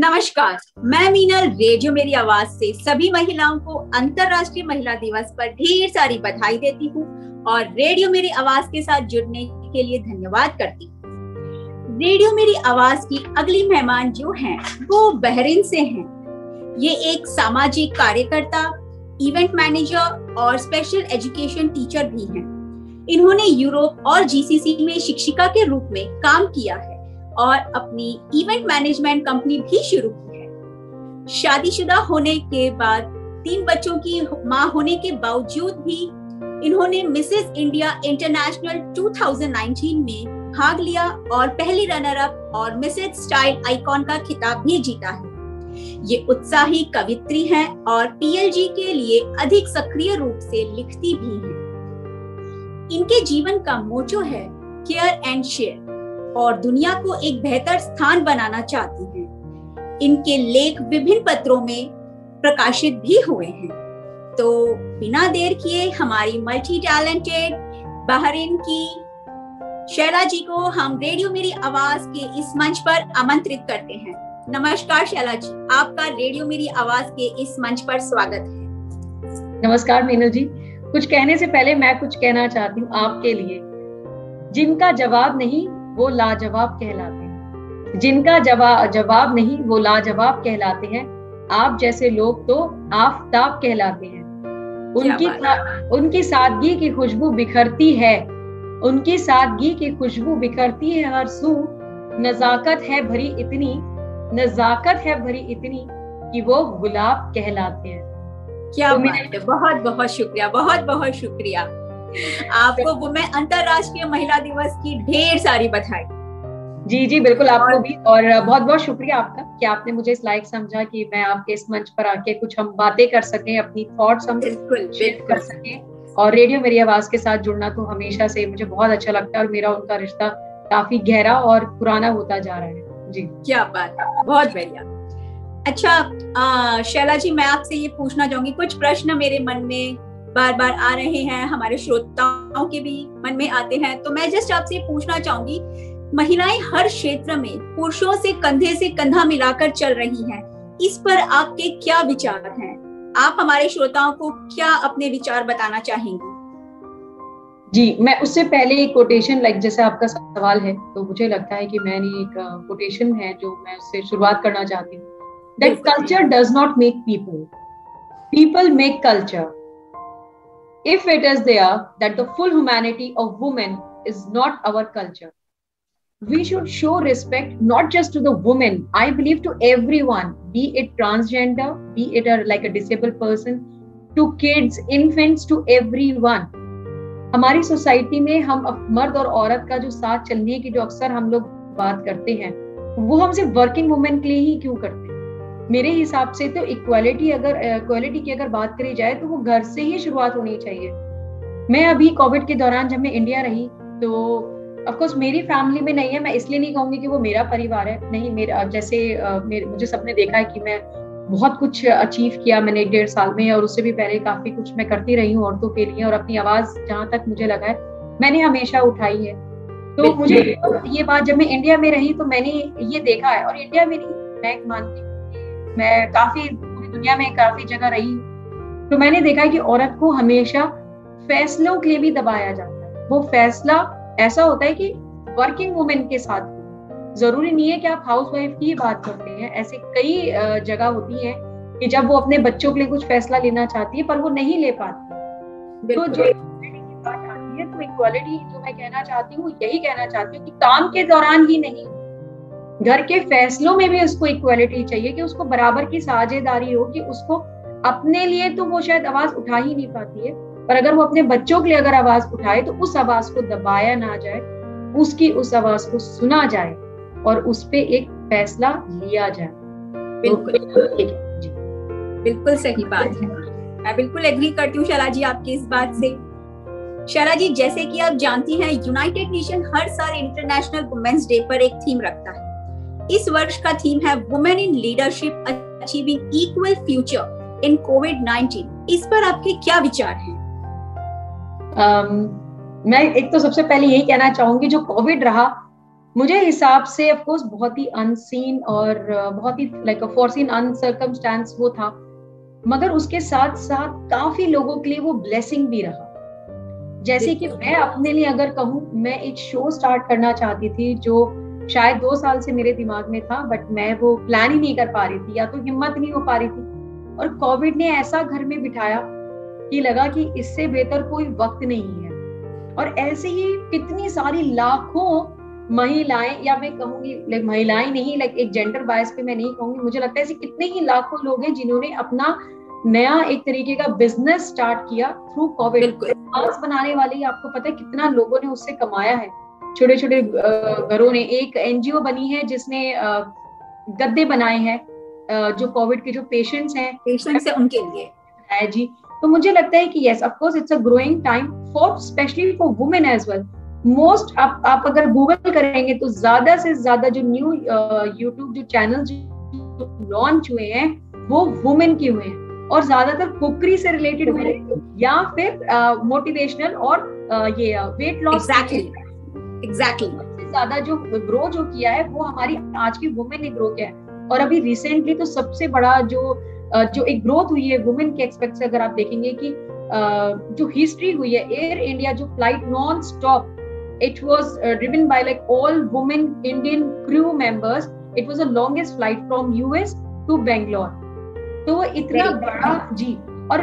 नमस्कार, मैं मीनल रेडियो मेरी आवाज से सभी महिलाओं को अंतर्राष्ट्रीय महिला दिवस पर ढेर सारी बधाई देती हूँ और रेडियो मेरी आवाज के साथ जुड़ने के लिए धन्यवाद करती हूँ। रेडियो मेरी आवाज की अगली मेहमान जो हैं, वो बहरीन से हैं। ये एक सामाजिक कार्यकर्ता, इवेंट मैनेजर और स्पेशल एजुकेशन टीचर भी हैं। इन्होंने यूरोप और जीसीसी में शिक्षिका के रूप में काम किया है और अपनी इवेंट मैनेजमेंट कंपनी भी शुरू की है। शादीशुदा होने के बाद 3 बच्चों की मां होने के बावजूद भी इन्होंने मिसेस इंडिया इंटरनेशनल 2019 में भाग लिया और पहली रनर अप और मिसेस स्टाइल आइकॉन का खिताब भी जीता है। ये उत्साही कवित्री हैं और पीएलजी के लिए अधिक सक्रिय रूप से लिखती भी हैं। इनके जीवन का मोटो है केयर एंड शेयर और दुनिया को एक बेहतर स्थान बनाना चाहती हैं। इनके लेख विभिन्न पत्रों में प्रकाशित भी हुए हैं। तो बिना देर किए हमारी मल्टी टैलेंटेड बहरीन की शैला जी को हम रेडियो मेरी आवाज के इस मंच पर आमंत्रित करते हैं। नमस्कार शैला जी, आपका रेडियो मेरी आवाज के इस मंच पर स्वागत है। नमस्कार मीनल जी, कुछ कहने से पहले मैं कुछ कहना चाहती हूँ आपके लिए। जिनका जवाब नहीं वो लाजवाब कहलाते हैं, जिनका जवाब नहीं वो लाजवाब कहलाते हैं। आप जैसे लोग तो आफताब कहलाते हैं। उनकी सादगी की खुशबू बिखरती है, उनकी सादगी की खुशबू बिखरती है हर सू। नजाकत है भरी इतनी कि वो गुलाब कहलाते हैं। क्या बात है, बहुत बहुत शुक्रिया, बहुत बहुत शुक्रिया। आपको वुमेन अंतरराष्ट्रीय महिला दिवस की ढेर सारी बधाई। जी बिल्कुल, आपको भी, और बहुत बहुत शुक्रिया आपका कि आपने मुझे इस लायक समझा कि मैं आपके इस मंच पर आके कुछ हम बातें कर सकें, अपनी थॉट्स हम शेयर कर सकें। और रेडियो मेरी आवाज के साथ जुड़ना तो हमेशा से मुझे बहुत अच्छा लगता है और मेरा उनका रिश्ता काफी गहरा और पुराना होता जा रहा है। जी, क्या बात है, बहुत बढ़िया। अच्छा शैला जी, मैं आपसे ये पूछना चाहूंगी, कुछ प्रश्न मेरे मन में बार बार आ रहे हैं, हमारे श्रोताओं के भी मन में आते हैं, तो मैं जस्ट आपसे पूछना चाहूंगी, महिलाएं हर क्षेत्र में पुरुषों से कंधे से कंधा मिलाकर चल रही हैं, इस पर आपके क्या विचार हैं? आप हमारे श्रोताओं को क्या अपने विचार बताना चाहेंगी? जी, मैं उससे पहले एक कोटेशन, जैसे आपका सवाल है तो मुझे लगता है कि मैंने एक कोटेशन है जो मैं उससे शुरुआत करना चाहती हूँ। That culture does not make people, people make culture. If it is there that the full humanity of women is not our culture, we should show respect not just to the women, I believe to everyone, be it transgender, be it like a disabled person, to kids, infants, to everyone. हमारी society में हम मर्द और औरत का जो साथ चलने की जो अक्सर हम लोग बात करते हैं, वो हम सिर्फ वर्किंग वुमेन के लिए ही क्यों करते हैं? मेरे हिसाब से तो इक्वालिटी की अगर बात करी जाए तो वो घर से ही शुरुआत होनी चाहिए। मैं अभी कोविड के दौरान जब मैं इंडिया रही तो ऑफ कोर्स मेरी फैमिली में नहीं है, मैं इसलिए नहीं कहूंगी कि वो मेरा परिवार है, नहीं, मेरा जैसे मुझे सबने देखा है कि मैं बहुत कुछ अचीव किया मैंने 1.5 साल में, और उससे भी पहले काफी कुछ मैं करती रही हूँ औरतों के लिए, और अपनी आवाज जहाँ तक मुझे लगा है मैंने हमेशा उठाई है। तो मुझे ये बात, जब मैं इंडिया में रही तो मैंने ये देखा है, और इंडिया में नहीं, मैं मानती हूँ मैं काफी पूरी दुनिया में काफी जगह रही, तो मैंने देखा है कि औरत को हमेशा फैसलों के लिए भी दबाया जाता है। वो फैसला ऐसा होता है कि वर्किंग वुमेन के साथ, जरूरी नहीं है कि आप हाउसवाइफ की ही बात करते हैं, ऐसे कई जगह होती है कि जब वो अपने बच्चों के लिए कुछ फैसला लेना चाहती है पर वो नहीं ले पाती। तो जो इक्वालिटी की बात आती है, तो इक्वालिटी जो मैं कहना चाहती हूँ, यही कहना चाहती हूँ कि काम के दौरान ही नहीं, घर के फैसलों में भी उसको इक्वालिटी चाहिए, कि उसको बराबर की साझेदारी हो, कि उसको अपने लिए तो वो शायद आवाज उठा ही नहीं पाती है, पर अगर वो अपने बच्चों के लिए अगर आवाज उठाए तो उस आवाज को दबाया ना जाए, उसकी उस आवाज को सुना जाए और उस पे एक फैसला लिया जाए। बिल्कुल सही बात है, मैं बिल्कुल एग्री करती हूँ शैला जी आपकी इस बात से। शैला जी, जैसे कि आप जानती हैं, यूनाइटेड नेशन हर साल इंटरनेशनल वुमेन्स डे पर एक थीम रखता है। इस वर्ष का थीम है women in leadership achieving equal future in कोविड-19। इस पर आपके क्या विचार हैं? मैं एक तो सबसे पहले यही कहना चाहूंगी, जो कोविड रहा मुझे हिसाब से ऑफ कोर्स बहुत ही अनसीन और बहुत ही लाइक अ फॉरसीन अनसर्कमस्टेंस वो था, मगर उसके साथ साथ काफी लोगों के लिए वो ब्लेसिंग भी रहा। जैसे कि मैं अपने लिए अगर कहूँ, मैं एक शो स्टार्ट करना चाहती थी जो शायद 2 साल से मेरे दिमाग में था, बट मैं वो प्लान ही नहीं कर पा रही थी, या तो हिम्मत नहीं हो पा रही थी। और कोविड ने ऐसा घर में बिठाया कि लगा कि इससे बेहतर कोई वक्त नहीं है। और ऐसे ही कितनी सारी लाखों महिलाएं, या मैं कहूंगी लाइक महिलाएं नहीं, लाइक एक जेंडर बायस पे मैं नहीं कहूंगी, मुझे लगता है ऐसे कितने ही लाखों लोग हैं जिन्होंने अपना नया एक तरीके का बिजनेस स्टार्ट किया थ्रू कोविड। मास्क बनाने वाले, आपको पता है कितना लोगों ने उससे कमाया है। छोटे छोटे घरों ने, एक एनजीओ बनी है जिसने गद्दे बनाए हैं जो कोविड के जो पेशेंट्स हैं उनके लिए है जी। तो मुझे लगता है कि yes of course it's a growing time for specially for women as well. Most आप अगर गूगल करेंगे तो ज्यादा से ज्यादा जो न्यू यूट्यूब जो चैनल लॉन्च हुए हैं वो वुमेन के हुए हैं, और ज्यादातर कुकरी से रिलेटेड हुए हैं या फिर मोटिवेशनल और ये वेट लॉस। एग्जैक्टली सबसे ज्यादा जो ग्रो जो किया है वो हमारी आज की वुमेन ने ग्रो किया है। और अभी रिसेंटली तो सबसे बड़ा जो एक ग्रोथ हुई है वुमेन के एक्सपेक्ट से, अगर आप देखेंगे कि जो हिस्ट्री हुई है एयर इंडिया जो flight non stop, it was driven by like all women Indian crew members. It was the longest flight from US to Bangalore. तो इतना बड़ा जी। और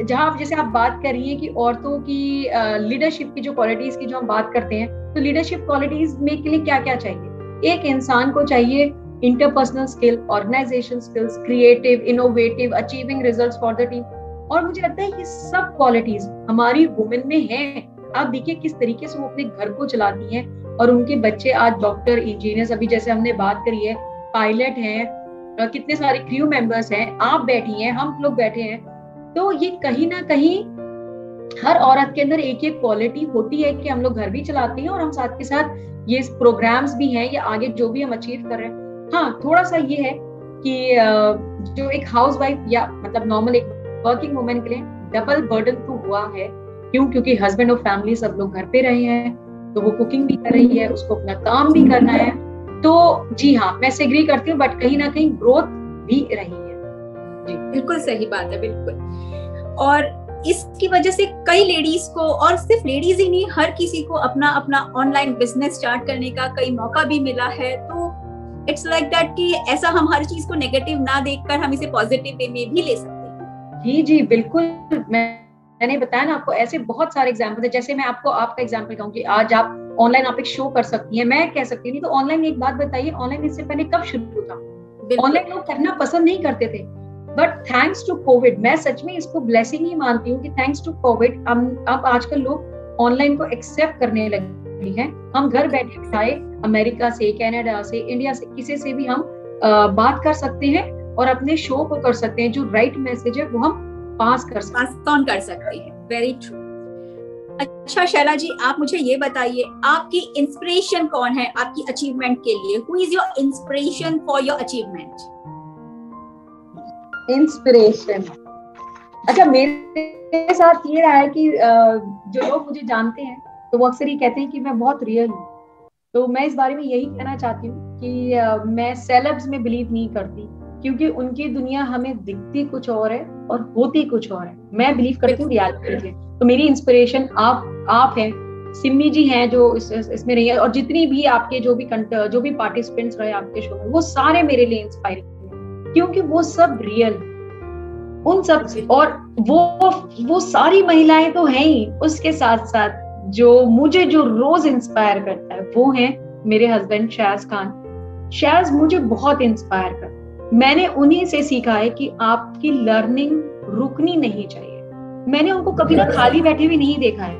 जहां जैसे आप बात कर रही हैं कि औरतों की लीडरशिप की जो क्वालिटीज की जो हम बात करते हैं, तो लीडरशिप क्वालिटीज में के लिए क्या क्या चाहिए? एक इंसान को चाहिए interpersonal skill, organisation skills, creative, innovative, achieving results for the team. और मुझे लगता है ये सब क्वालिटीज हमारी वुमेन में हैं। आप देखिए किस तरीके से वो अपने घर को चलाती हैं, और उनके बच्चे आज डॉक्टर, इंजीनियर्स, अभी जैसे हमने बात करी है पायलट हैं, कितने सारे क्रू मेंबर्स हैं, आप बैठी हैं, हम लोग बैठे हैं। तो ये कहीं ना कहीं हर औरत के अंदर एक एक क्वालिटी होती है कि हम लोग घर भी चलाते हैं और हम साथ के साथ ये प्रोग्राम्स भी हैं या आगे जो भी हम अचीव कर रहे हैं। हाँ, थोड़ा सा ये है कि जो एक हाउस वाइफ या मतलब नॉर्मल एक वर्किंग वुमेन के लिए डबल बर्डन तो हुआ है। क्यों? क्योंकि हस्बैंड और फैमिली सब लोग घर पे रहे हैं, तो वो कुकिंग भी कर रही है, उसको अपना काम भी करना है। तो जी हाँ, मैं से एग्री करती हूँ, बट कहीं ना कहीं ग्रोथ भी रही है। जी बिल्कुल सही बात है, बिल्कुल। और इसकी वजह से कई लेडीज को, और सिर्फ लेडीज ही नहीं, हर किसी को अपना अपना ऑनलाइन बिजनेस स्टार्ट करने का कई मौका भी मिला है। तो इट्स लाइक दैट कि ऐसा हम हर चीज को नेगेटिव ना देखकर हम इसे पॉजिटिव वे में भी ले सकते हैं। जी जी बिल्कुल। मैंने बताया ना आपको, ऐसे बहुत सारे एग्जाम्पल है। जैसे मैं आपको आपका एग्जाम्पल कहूँ कि आज आप ऑनलाइन आप एक शो कर सकती हैं, मैं कह सकती हूँ। तो ऑनलाइन एक बात बताइए, ऑनलाइन इससे पहले कब शुरू था? ऑनलाइन लोग करना पसंद नहीं करते थे, बट थैंक्स टू कोविड, मैं सच में इसको ब्लेसिंग ही मानती हूँ कि थैंक्स टू कोविड अब आजकल लोग ऑनलाइन को एक्सेप्ट करने लगे हैं। हम घर बैठे बिठाए अमेरिका से, कनाडा से, इंडिया से, किसी से भी हम बात कर सकते हैं और अपने शो को कर सकते हैं। जो राइट मैसेज है वो हम पास कर सकते हैं। Very true. अच्छा शैला जी, आप मुझे ये बताइए, आपकी इंस्पिरेशन कौन है आपकी अचीवमेंट के लिए? Who is your inspiration for your achievement? Inspiration, अच्छा मेरे साथ ये रहा है कि जो लोग मुझे जानते हैं तो वो अक्सर ये कहते हैं कि मैं बहुत रियल हूँ। तो मैं इस बारे में यही कहना चाहती हूँ कि मैं सेलेब्स में बिलीव नहीं करती, क्योंकि उनकी दुनिया हमें दिखती कुछ और है और होती कुछ और है। मैं बिलीव करती हूँ रियलिटी में। तो मेरी इंस्पिरेशन आप हैं, सिमी जी हैं जो इसमें रही है, और जितनी भी आपके जो भी पार्टिसिपेंट्स रहे आपके शो में, वो सारे मेरे लिए इंस्पायरिंग है, क्योंकि वो सब रियल, उन सब से। और वो सारी महिलाएं तो हैं ही, उसके साथ साथ जो मुझे जो रोज इंस्पायर करता है वो है मेरे हस्बैंड शाज खान। शाज मुझे बहुत इंस्पायर करता है। मैंने उन्हीं से सीखा है कि आपकी लर्निंग रुकनी नहीं चाहिए। मैंने उनको कभी ना खाली बैठे हुए नहीं देखा है।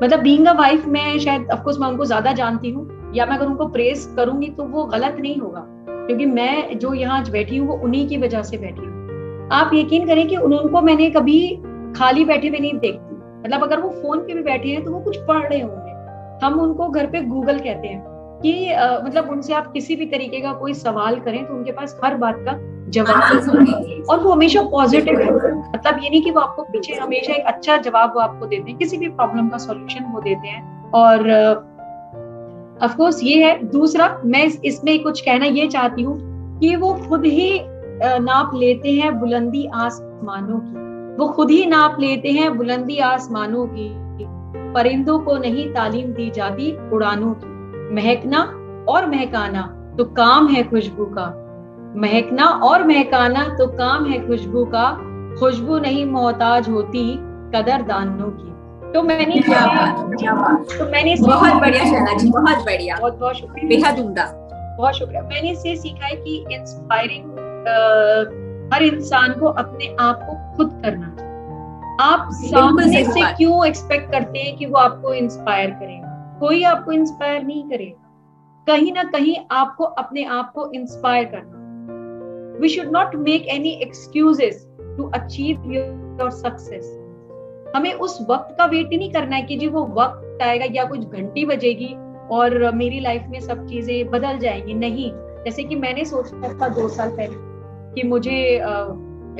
मतलब बीइंग अ वाइफ, मैं शायद ऑफ कोर्स मैं उनको ज्यादा जानती हूँ, या मैं अगर उनको प्रेस करूंगी तो वो गलत नहीं होगा, क्योंकि मैं जो यहाँ बैठी हूँ वो उन्हीं की वजह से बैठी हूँ। आप यकीन करें कि उनको मैंने कभी खाली बैठे हुए नहीं देखती। मतलब अगर वो फोन पे भी बैठे हैं तो वो कुछ पढ़ रहे होंगे। हम उनको घर पे गूगल कहते हैं कि मतलब उनसे आप किसी भी तरीके का कोई सवाल करें तो उनके पास हर बात का जवाब है, और वो हमेशा पॉजिटिव है। मतलब ये नहीं कि वो आपको पीछे, हमेशा एक अच्छा जवाब वो आपको देते हैं, किसी भी प्रॉब्लम का सॉल्यूशन वो देते हैं। और ऑफ कोर्स ये है। दूसरा, मैं इसमें कुछ कहना ये चाहती हूँ कि वो खुद ही नाप लेते हैं बुलंदी आसमानों की, वो खुद ही नाप लेते हैं बुलंदी आसमानों की। परिंदों को नहीं तालीम दी जाती उड़ानों की। महकना और महकाना तो काम है खुशबू का, महकना और महकाना तो काम है खुशबू का। खुशबू नहीं मोहताज होती कदरदानों की। तो मैंने बहुत बढ़िया शैला जी, बहुत बढ़िया, बहुत बहुत शुक्रिया, बेहद उम्दा, बहुत शुक्रिया। मैंने इससे सीखा है कि इंस्पायरिंग हर इंसान को अपने आप को खुद करना चाहिए। आप सामने से क्यों एक्सपेक्ट करते हैं कि वो आपको इंस्पायर करेगा? कोई आपको इंस्पायर नहीं करेगा। कहीं ना कहीं आपको अपने आप को इंस्पायर करना। We should not make any excuses to achieve your success. हमें उस वक्त का वेट नहीं करना है कि जी वो वक्त आएगा या कुछ घंटी बजेगी और मेरी लाइफ में सब चीजें बदल जाएंगी। नहीं, जैसे कि मैंने सोचा था 2 साल पहले कि मुझे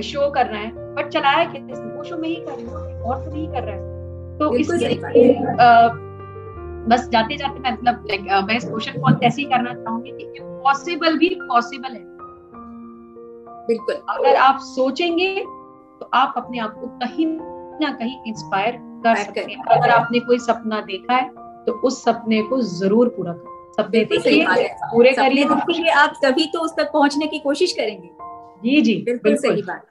शो करना है, बट चलाया किसने? वो शो मैं ही कर रही हूँ और तो नहीं कर रहा है। तो इसलिए बस जाते जाते मैं मतलब मैं इस क्वेश्चन को ऐसे ही करना चाहूंगी कि इम्पॉसिबल भी पॉसिबल है। बिल्कुल, अगर आप सोचेंगे तो आप अपने आप को कहीं ना कहीं इंस्पायर कर सकते हैं। अगर आपने कोई सपना देखा है तो उस सपने को जरूर पूरा करें। सपने देखिए, पूरे करिए, आप तभी तो उस तक पहुंचने की कोशिश करेंगे। जी जी, बिल्कुल सही बात।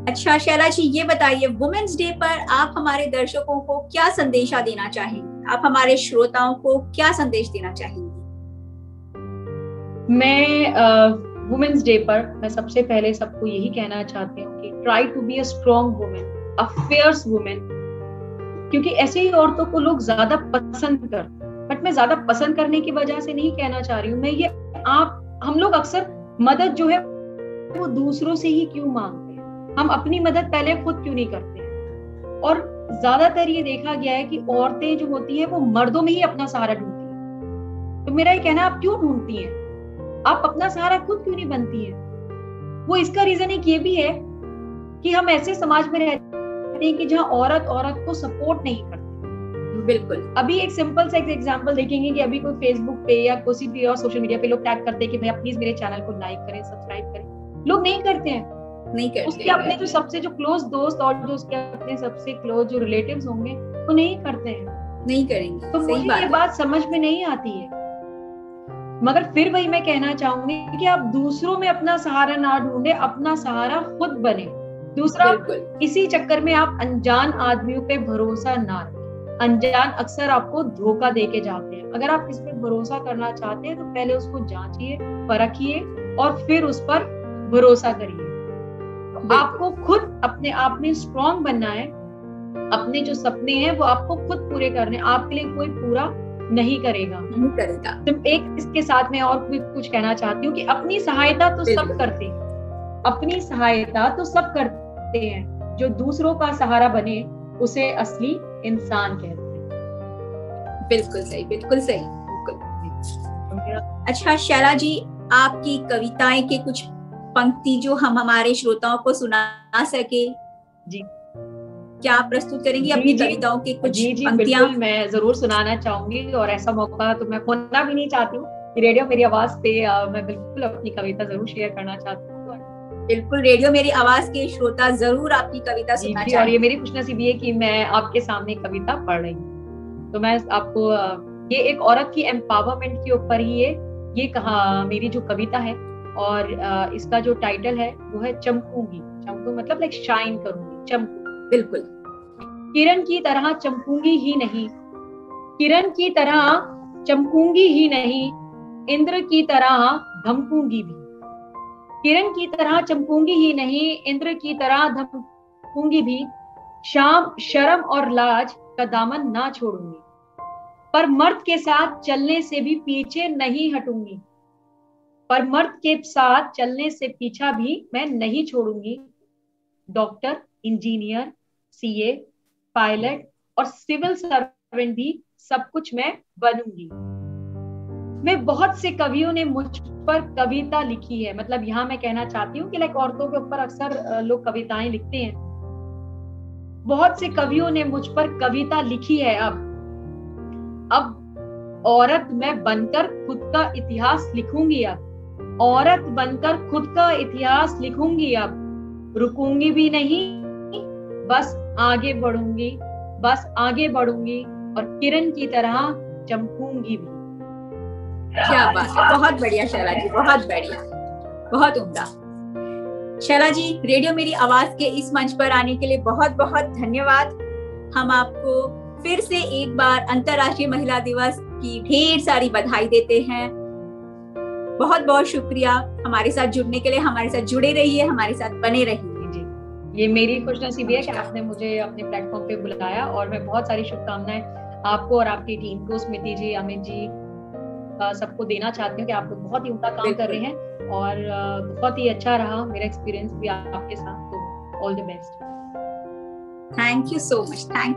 अच्छा शैला जी, ये बताइए, वुमेन्स डे पर आप हमारे दर्शकों को क्या संदेशा देना चाहेंगे? आप हमारे श्रोताओं को क्या संदेश देना चाहेंगे? मैं वुमेन्स डे पर मैं सबसे पहले सबको यही कहना चाहती हूँ कि try to be a strong women, a fierce women. क्योंकि ऐसे ही औरतों को लोग ज्यादा पसंद करते हैं। बट मैं ज्यादा पसंद करने की वजह से नहीं कहना चाह रही हूँ मैं ये, हम लोग अक्सर मदद जो है वो दूसरों से ही क्यों मांगते हैं? हम अपनी मदद पहले खुद क्यों नहीं करते हैं? और ज्यादातर ये देखा गया है कि औरतें जो होती हैं वो मर्दों में ही अपना सहारा ढूंढती हैं। तो मेरा ये कहना, आप क्यों ढूंढती हैं? आप अपना सहारा खुद क्यों नहीं बनती हैं? वो इसका रीजन एक ये भी है कि हम ऐसे समाज में रहते हैं कि जहाँ औरत को सपोर्ट नहीं करती। बिल्कुल, अभी एक सिंपल सा एग्जांपल देखेंगे कि अभी कोई फेसबुक पे या किसी भी और सोशल मीडिया पे लोग टैग करते हैं कि भैया प्लीज मेरे चैनल को लाइक करें, सब्सक्राइब करें। लोग नहीं करते हैं, नहीं करते। उसके अपने जो सबसे जो क्लोज दोस्त और जो उसके अपने सबसे क्लोज जो रिलेटिव्स होंगे वो नहीं करते हैं, नहीं करेंगे। तो मुझे ये बात समझ में नहीं आती है। मगर फिर वही मैं कहना चाहूंगी कि आप दूसरों में अपना सहारा ना ढूंढे, अपना सहारा खुद बने। दूसरा, इसी चक्कर में आप अनजान आदमियों पे भरोसा ना रखें। अनजान अक्सर आपको धोखा देके जाते हैं। अगर आप इस पे भरोसा करना चाहते हैं तो पहले उसको जांचिए, परखिए और फिर उस पर भरोसा करिए। आपको खुद अपने आप में स्ट्रॉन्ग बनना है। अपने जो सपने हैं वो आपको खुद पूरे करने, आपके लिए कोई पूरा नहीं करेगा। तो एक इसके साथ में और भी कुछ कहना चाहती हूँ कि अपनी सहायता तो सब करते हैं, अपनी सहायता तो सब करते हैं, जो दूसरों का सहारा बने उसे असली इंसान कहते हैं। बिल्कुल सही, बिल्कुल सही, बिल्कुल। अच्छा शैला जी, आपकी कविताएं के कुछ पंक्ति जो हम हमारे श्रोताओं को सुना सके जी, क्या आप प्रस्तुत करेंगी अपनी कविताओं के कुछ पंक्तियां? मैं जरूर सुनाना चाहूंगी और ऐसा मौका तो मैं खोना भी नहीं चाहती हूँ कि रेडियो मेरी आवाज पे मैं बिल्कुल अपनी कविता जरूर शेयर करना चाहती हूँ। बिल्कुल, रेडियो मेरी आवाज के श्रोता जरूर आपकी कविता सुनना चाहेंगे। और ये मेरी खुशनसीबी है कि मैं आपके सामने कविता पढ़ रही हूँ। तो मैं आपको ये एक औरत की एम्पावरमेंट के ऊपर ही ये कहा मेरी जो कविता है, और इसका जो टाइटल है वो है चमकूंगी। चमकू मतलब लाइक शाइन करूंगी, चमकू। बिल्कुल। किरण की तरह चमकूंगी ही नहीं, किरण की तरह चमकूंगी ही नहीं, इंद्र की तरह धमकूंगी भी। किरण की तरह चमकूंगी ही नहीं, इंद्र की तरह धमकूंगी भी। शाम शर्म और लाज का दामन ना छोड़ूंगी, पर मर्द के साथ चलने से भी पीछे नहीं हटूंगी। पर मर्द के साथ चलने से पीछा भी मैं नहीं छोड़ूंगी। डॉक्टर, इंजीनियर, सीए, पायलट और सिविल सर्वेंट भी सब कुछ मैं बनूंगी। मैं बहुत से कवियों ने मुझ पर कविता लिखी है। मतलब यहाँ मैं कहना चाहती हूँ कि लाइक औरतों के ऊपर अक्सर लोग कविताएं लिखते हैं। बहुत से कवियों ने मुझ पर कविता लिखी है। अब औरत मैं बनकर खुद का इतिहास लिखूंगी अब, औरत बनकर खुद का इतिहास लिखूंगी अब, रुकूंगी भी नहीं, बस आगे बढ़ूंगी, बस आगे बढ़ूंगी और किरण की तरह चमकूंगी भी। क्या बात है, बहुत बढ़िया शैला जी, बहुत बढ़िया, बहुत उम्दा। शैला जी, रेडियो मेरी आवाज के इस मंच पर आने के लिए बहुत बहुत धन्यवाद। हम आपको फिर से एक बार अंतर्राष्ट्रीय महिला दिवस की ढेर सारी बधाई देते हैं। बहुत बहुत शुक्रिया हमारे साथ जुड़ने के लिए। हमारे साथ जुड़े रहिए, हमारे साथ बने रहिए। ये मेरी खुशनसीबी है कि आपने मुझे अपने प्लेटफॉर्म पे बुलाया, और मैं बहुत सारी शुभकामनाएं आपको और आपकी टीम को, स्मृति जी, अमित जी, सबको देना चाहती हूँ कि आप लोग बहुत ही उम्दा काम कर रहे हैं, और बहुत ही अच्छा रहा मेरा एक्सपीरियंस भी आपके साथ। तो all the best. Thank you so much. Thank